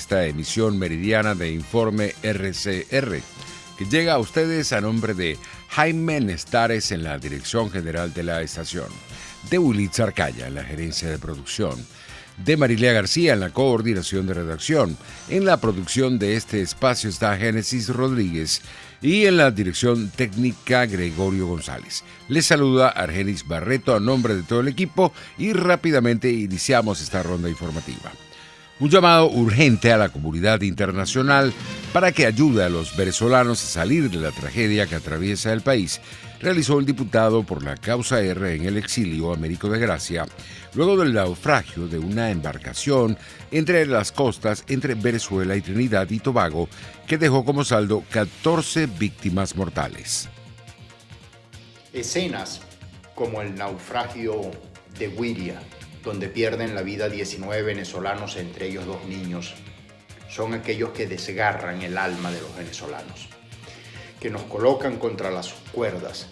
esta emisión meridiana de Informe RCR, que llega a ustedes a nombre de Jaime Nestares en la dirección general de la estación, de Willy Arcaya en la gerencia de producción, de Marilia García en la coordinación de redacción. En la producción de este espacio está Génesis Rodríguez y en la dirección técnica Gregorio González. Les saluda Argenis Barreto a nombre de todo el equipo y rápidamente iniciamos esta ronda informativa. Un llamado urgente a la comunidad internacional para que ayude a los venezolanos a salir de la tragedia que atraviesa el país, realizó el diputado por la causa R en el exilio, Américo de Gracia, luego del naufragio de una embarcación entre las costas entre Venezuela y Trinidad y Tobago, que dejó como saldo 14 víctimas mortales. Escenas como el naufragio de Güiria, donde pierden la vida 19 venezolanos, entre ellos 2 niños, son aquellos que desgarran el alma de los venezolanos, que nos colocan contra las cuerdas,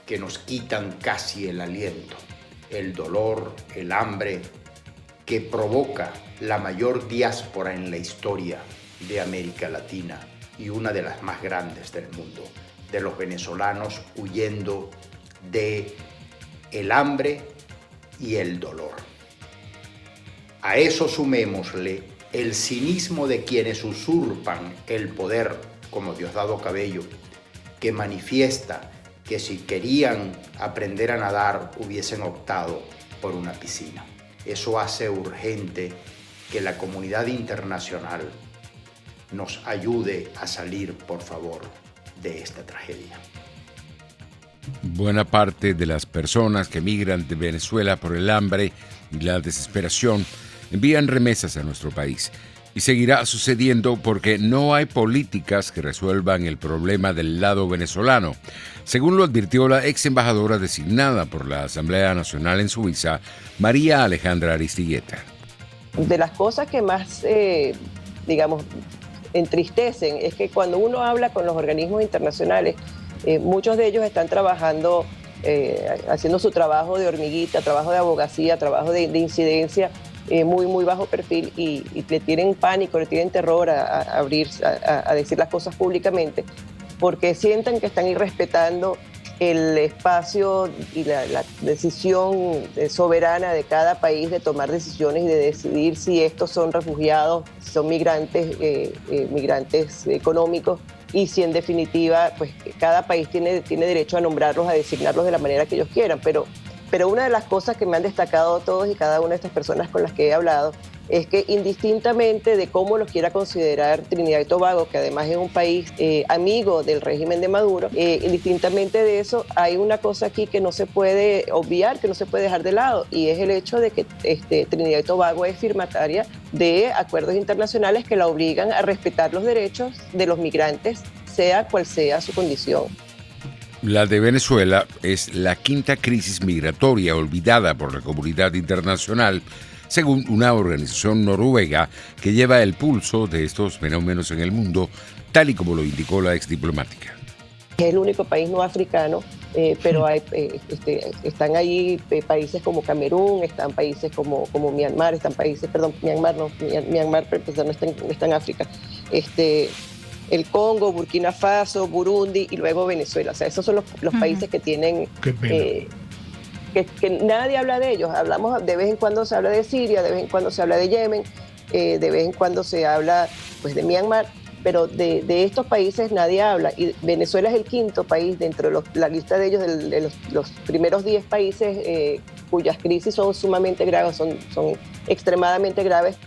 que nos quitan casi el aliento, el dolor, el hambre, que provoca la mayor diáspora en la historia de América Latina y una de las más grandes del mundo, de los venezolanos huyendo de el hambre y el dolor. A eso sumémosle el cinismo de quienes usurpan el poder, como Diosdado Cabello, que manifiesta que si querían aprender a nadar hubiesen optado por una piscina. Eso hace urgente que la comunidad internacional nos ayude a salir, por favor, de esta tragedia. Buena parte de las personas que migran de Venezuela por el hambre y la desesperación envían remesas a nuestro país. Y seguirá sucediendo porque no hay políticas que resuelvan el problema del lado venezolano, según lo advirtió la ex embajadora designada por la Asamblea Nacional en Suiza, María Alejandra Aristigueta. De las cosas que más, entristecen es que cuando uno habla con los organismos internacionales, muchos de ellos están trabajando, haciendo su trabajo de hormiguita, trabajo de abogacía, trabajo de incidencia, muy bajo perfil y le tienen pánico, le tienen terror a decir las cosas públicamente porque sienten que están irrespetando el espacio y la decisión soberana de cada país de tomar decisiones y de decidir si estos son refugiados, si son migrantes económicos y si en definitiva pues cada país tiene derecho a nombrarlos, a designarlos de la manera que ellos quieran, pero una de las cosas que me han destacado todos y cada una de estas personas con las que he hablado es que indistintamente de cómo los quiera considerar Trinidad y Tobago, que además es un país amigo del régimen de Maduro, indistintamente de eso, hay una cosa aquí que no se puede obviar, que no se puede dejar de lado, y es el hecho de que Trinidad y Tobago es firmataria de acuerdos internacionales que la obligan a respetar los derechos de los migrantes, sea cual sea su condición. La de Venezuela es la quinta crisis migratoria olvidada por la comunidad internacional, según una organización noruega que lleva el pulso de estos fenómenos en el mundo, tal y como lo indicó la exdiplomática. Es el único país no africano, pero están ahí países como Camerún, están países como Myanmar, Myanmar no está en África, el Congo, Burkina Faso, Burundi y luego Venezuela. O sea, esos son los países que tienen... Que nadie habla de ellos. Hablamos, de vez en cuando se habla de Siria, de vez en cuando se habla de Yemen, de vez en cuando se habla pues, de Myanmar, pero de estos países nadie habla. Y Venezuela es el quinto país dentro de la lista de ellos, de los primeros 10 países cuyas crisis son sumamente graves, son extremadamente graves.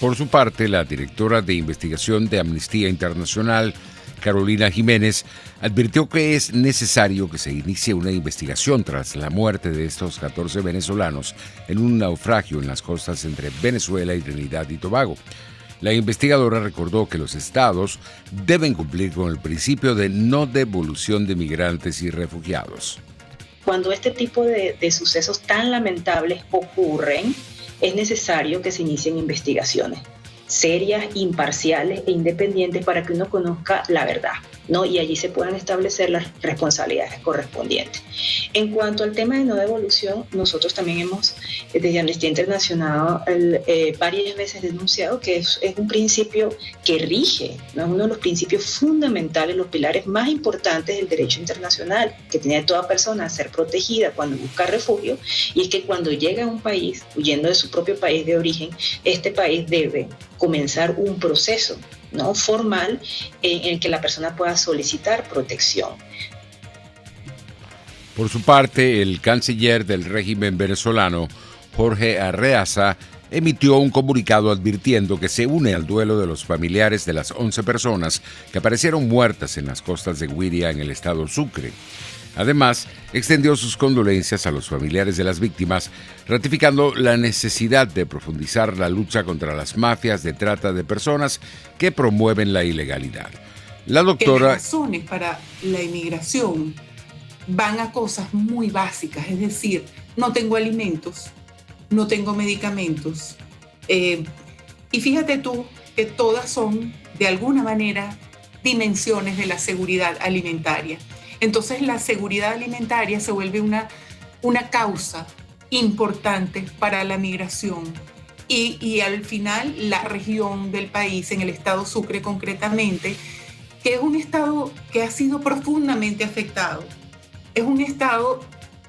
Por su parte, la directora de investigación de Amnistía Internacional, Carolina Jiménez, advirtió que es necesario que se inicie una investigación tras la muerte de estos 14 venezolanos en un naufragio en las costas entre Venezuela y Trinidad y Tobago. La investigadora recordó que los estados deben cumplir con el principio de no devolución de migrantes y refugiados. Cuando este tipo de sucesos tan lamentables ocurren, es necesario que se inicien investigaciones serias, imparciales e independientes para que uno conozca la verdad. ¿no? Y allí se puedan establecer las responsabilidades correspondientes. En cuanto al tema de no devolución, nosotros también hemos, desde Amnistía Internacional, varias veces denunciado que es un principio que rige, ¿no? Es uno de los principios fundamentales, los pilares más importantes del derecho internacional, que tiene toda persona a ser protegida cuando busca refugio, y es que cuando llega a un país, huyendo de su propio país de origen, este país debe comenzar un proceso, ¿no?, formal en el que la persona pueda solicitar protección. Por su parte, el canciller del régimen venezolano, Jorge Arreaza, emitió un comunicado advirtiendo que se une al duelo de los familiares de las 11 personas que aparecieron muertas en las costas de Güiria, en el estado Sucre. Además, extendió sus condolencias a los familiares de las víctimas, ratificando la necesidad de profundizar la lucha contra las mafias de trata de personas que promueven la ilegalidad. La doctora... Las razones para la inmigración van a cosas muy básicas, es decir, no tengo alimentos, no tengo medicamentos. Y fíjate tú que todas son, de alguna manera, dimensiones de la seguridad alimentaria. Entonces la seguridad alimentaria se vuelve una causa importante para la migración. Y al final la región del país, en el estado Sucre concretamente, que es un estado que ha sido profundamente afectado, es un estado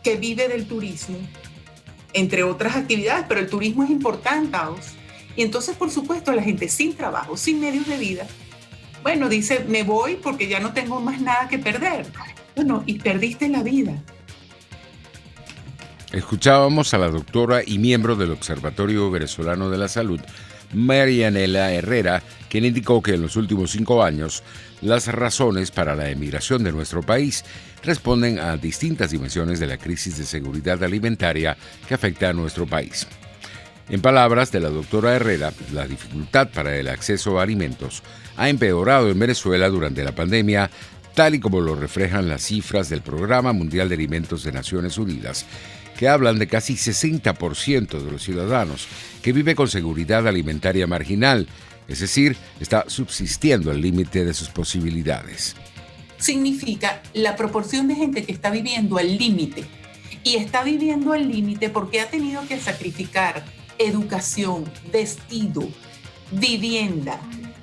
que vive del turismo, entre otras actividades, pero el turismo es importante. Y entonces, por supuesto, la gente sin trabajo, sin medios de vida, bueno, dice, me voy porque ya no tengo más nada que perder. Bueno, y perdiste la vida. Escuchábamos a la doctora y miembro del Observatorio Venezolano de la Salud, Marianela Herrera, quien indicó que en los últimos 5 años las razones para la emigración de nuestro país responden a distintas dimensiones de la crisis de seguridad alimentaria que afecta a nuestro país. En palabras de la doctora Herrera, la dificultad para el acceso a alimentos ha empeorado en Venezuela durante la pandemia, tal y como lo reflejan las cifras del Programa Mundial de Alimentos de Naciones Unidas, que hablan de casi 60% de los ciudadanos que vive con seguridad alimentaria marginal, es decir, está subsistiendo al límite de sus posibilidades. Significa la proporción de gente que está viviendo al límite, y está viviendo al límite porque ha tenido que sacrificar educación, vestido, vivienda,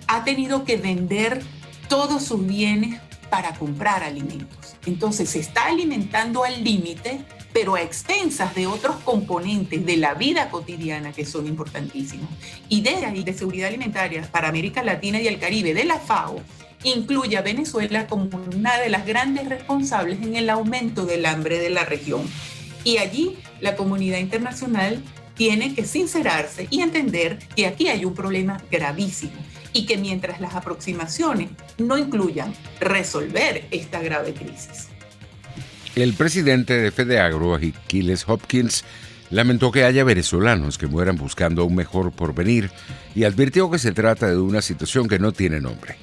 ha tenido que vender todos sus bienes para comprar alimentos. Entonces se está alimentando al límite, pero a expensas de otros componentes de la vida cotidiana que son importantísimos. Y de seguridad alimentaria para América Latina y el Caribe de la FAO incluye a Venezuela como una de las grandes responsables en el aumento del hambre de la región. Y allí la comunidad internacional tiene que sincerarse y entender que aquí hay un problema gravísimo y que mientras las aproximaciones no incluyan resolver esta grave crisis. El presidente de FEDEAGRO, Aquiles Hopkins, lamentó que haya venezolanos que mueran buscando un mejor porvenir y advirtió que se trata de una situación que no tiene nombre.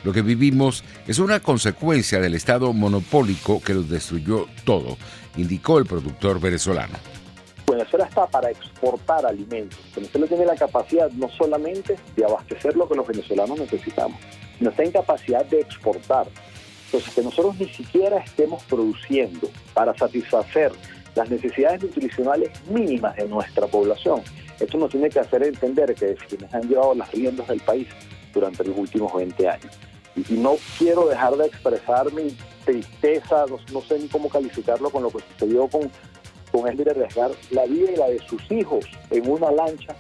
Lo que vivimos es una consecuencia del Estado monopólico que lo destruyó todo, indicó el productor venezolano. Venezuela está para exportar alimentos. Venezuela tiene la capacidad no solamente de abastecer lo que los venezolanos necesitamos, sino está en capacidad de exportar. Entonces, que nosotros ni siquiera estemos produciendo para satisfacer las necesidades nutricionales mínimas de nuestra población, esto nos tiene que hacer entender que es quienes han llevado las riendas del país durante los últimos 20 años. Y no quiero dejar de expresar mi tristeza, no sé ni cómo calificarlo, con lo que sucedió con él, de arriesgar la vida y la de sus hijos en una lancha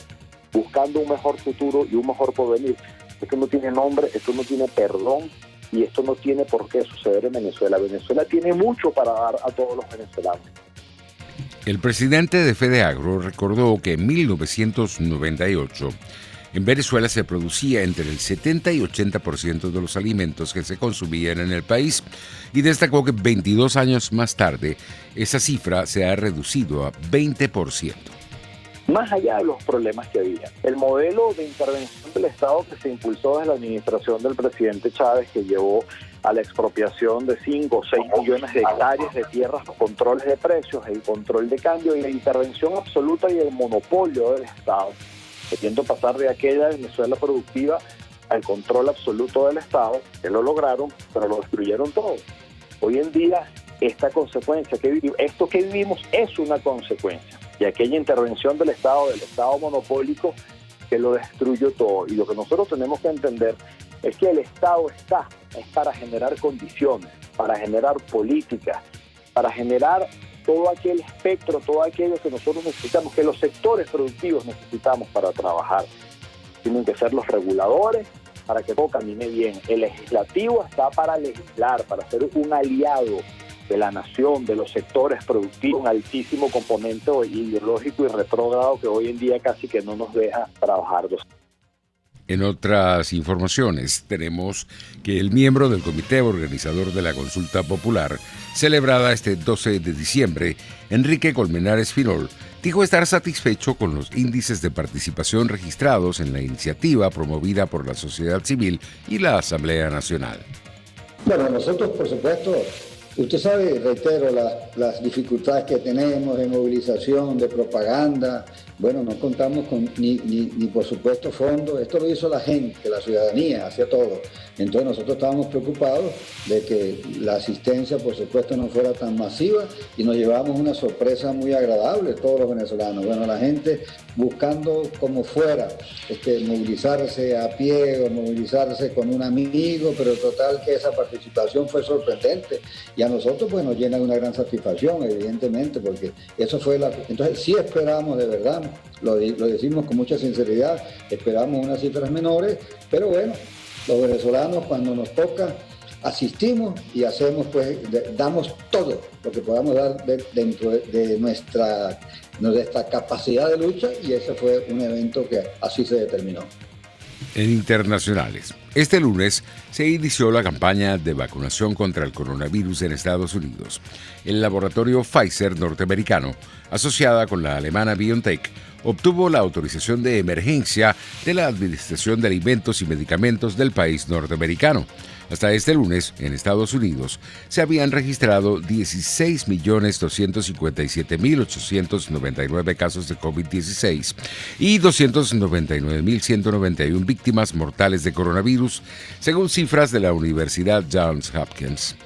buscando un mejor futuro y un mejor porvenir. Esto no tiene nombre, esto no tiene perdón y esto no tiene por qué suceder en Venezuela. Venezuela tiene mucho para dar a todos los venezolanos. El presidente de FEDEAGRO recordó que en 1998 en Venezuela se producía entre el 70 y 80% de los alimentos que se consumían en el país y destacó que 22 años más tarde esa cifra se ha reducido a 20%. Más allá de los problemas que había, el modelo de intervención del Estado que se impulsó desde la administración del presidente Chávez, que llevó a la expropiación de 5 o 6 millones de hectáreas de tierras, los controles de precios, el control de cambio y la intervención absoluta y el monopolio del Estado, queriendo pasar de aquella Venezuela productiva al control absoluto del Estado, que lo lograron, pero lo destruyeron todo. Hoy en día, esta consecuencia esto que vivimos es una consecuencia de aquella intervención del Estado monopólico que lo destruyó todo. Y lo que nosotros tenemos que entender es que el Estado es para generar condiciones, para generar políticas, para generar todo aquel espectro, todo aquello que nosotros necesitamos, que los sectores productivos necesitamos para trabajar. Tienen que ser los reguladores para que todo camine bien. El legislativo está para legislar, para ser un aliado de la nación, de los sectores productivos, un altísimo componente ideológico y retrógrado que hoy en día casi que no nos deja trabajar. En otras informaciones, tenemos que el miembro del comité organizador de la consulta popular, celebrada este 12 de diciembre, Enrique Colmenares Finol, dijo estar satisfecho con los índices de participación registrados en la iniciativa promovida por la sociedad civil y la Asamblea Nacional. Bueno, nosotros, por supuesto, usted sabe, reitero, las dificultades que tenemos de movilización, de propaganda. Bueno, no contamos con ni por supuesto fondos. Esto lo hizo la gente, la ciudadanía, hacía todo. Entonces nosotros estábamos preocupados de que la asistencia, por supuesto, no fuera tan masiva y nos llevábamos una sorpresa muy agradable todos los venezolanos. Bueno, la gente buscando como fuera, movilizarse a pie o movilizarse con un amigo, pero total que esa participación fue sorprendente y a nosotros pues nos llena de una gran satisfacción, evidentemente, porque eso fue Entonces sí esperamos de verdad, lo decimos con mucha sinceridad, esperamos unas cifras menores, pero bueno, los venezolanos cuando nos toca asistimos y hacemos, pues, damos todo lo que podamos dar dentro de nuestra capacidad de lucha y ese fue un evento que así se determinó. En internacionales, este lunes se inició la campaña de vacunación contra el coronavirus en Estados Unidos. El laboratorio Pfizer norteamericano, asociada con la alemana BioNTech, obtuvo la autorización de emergencia de la Administración de Alimentos y Medicamentos del país norteamericano. Hasta este lunes, en Estados Unidos, se habían registrado 16.257.899 casos de COVID-16 y 299.191 víctimas mortales de coronavirus, según cifras de la Universidad Johns Hopkins.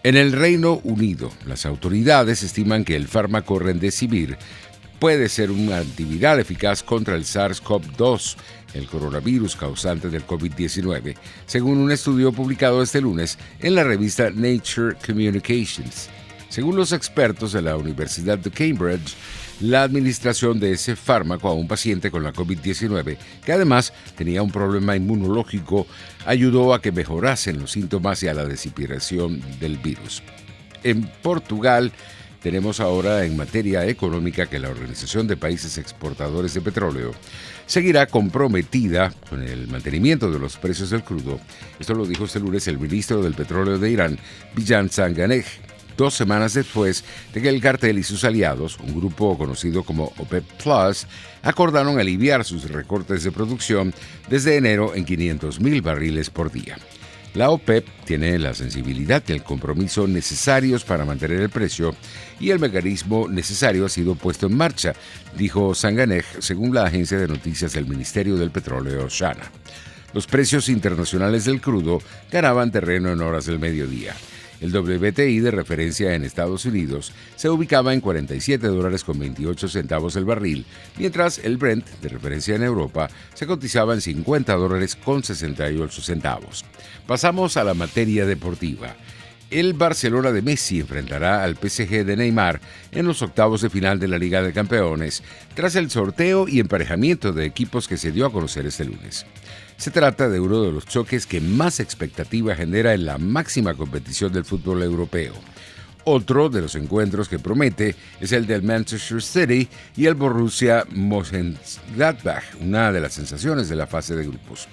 En el Reino Unido, las autoridades estiman que el fármaco Remdesivir puede ser un antiviral eficaz contra el SARS-CoV-2, el coronavirus causante del COVID-19, según un estudio publicado este lunes en la revista Nature Communications. Según los expertos de la Universidad de Cambridge, la administración de ese fármaco a un paciente con la COVID-19, que además tenía un problema inmunológico, ayudó a que mejorasen los síntomas y a la disiperación del virus. En Portugal, tenemos ahora en materia económica que la Organización de Países Exportadores de Petróleo seguirá comprometida con el mantenimiento de los precios del crudo. Esto lo dijo este lunes el ministro del Petróleo de Irán, Bijan Zanganeh, 2 semanas después de que el cartel y sus aliados, un grupo conocido como OPEP Plus, acordaron aliviar sus recortes de producción desde enero en 500.000 barriles por día. La OPEP tiene la sensibilidad y el compromiso necesarios para mantener el precio y el mecanismo necesario ha sido puesto en marcha, dijo Zanganeh, según la agencia de noticias del Ministerio del Petróleo, SHANA. Los precios internacionales del crudo ganaban terreno en horas del mediodía. El WTI de referencia en Estados Unidos se ubicaba en $47.28 el barril, mientras el Brent de referencia en Europa se cotizaba en $50.68. Pasamos a la materia deportiva. El Barcelona de Messi enfrentará al PSG de Neymar en los octavos de final de la Liga de Campeones, tras el sorteo y emparejamiento de equipos que se dio a conocer este lunes. Se trata de uno de los choques que más expectativa genera en la máxima competición del fútbol europeo. Otro de los encuentros que promete es el del Manchester City y el Borussia Mönchengladbach, una de las sensaciones de la fase de grupos.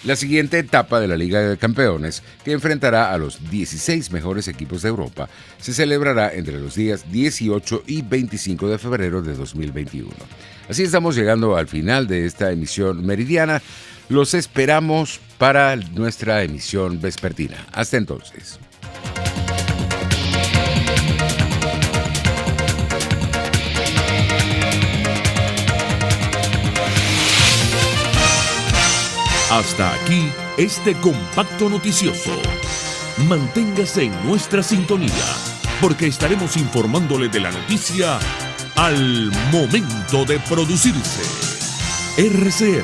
La siguiente etapa de la Liga de Campeones, que enfrentará a los 16 mejores equipos de Europa, se celebrará entre los días 18 y 25 de febrero de 2021. Así estamos llegando al final de esta emisión meridiana. Los esperamos para nuestra emisión vespertina. Hasta entonces. Hasta aquí este compacto noticioso. Manténgase en nuestra sintonía, porque estaremos informándole de la noticia al momento de producirse. RCR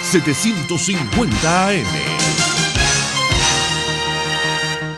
750 AM.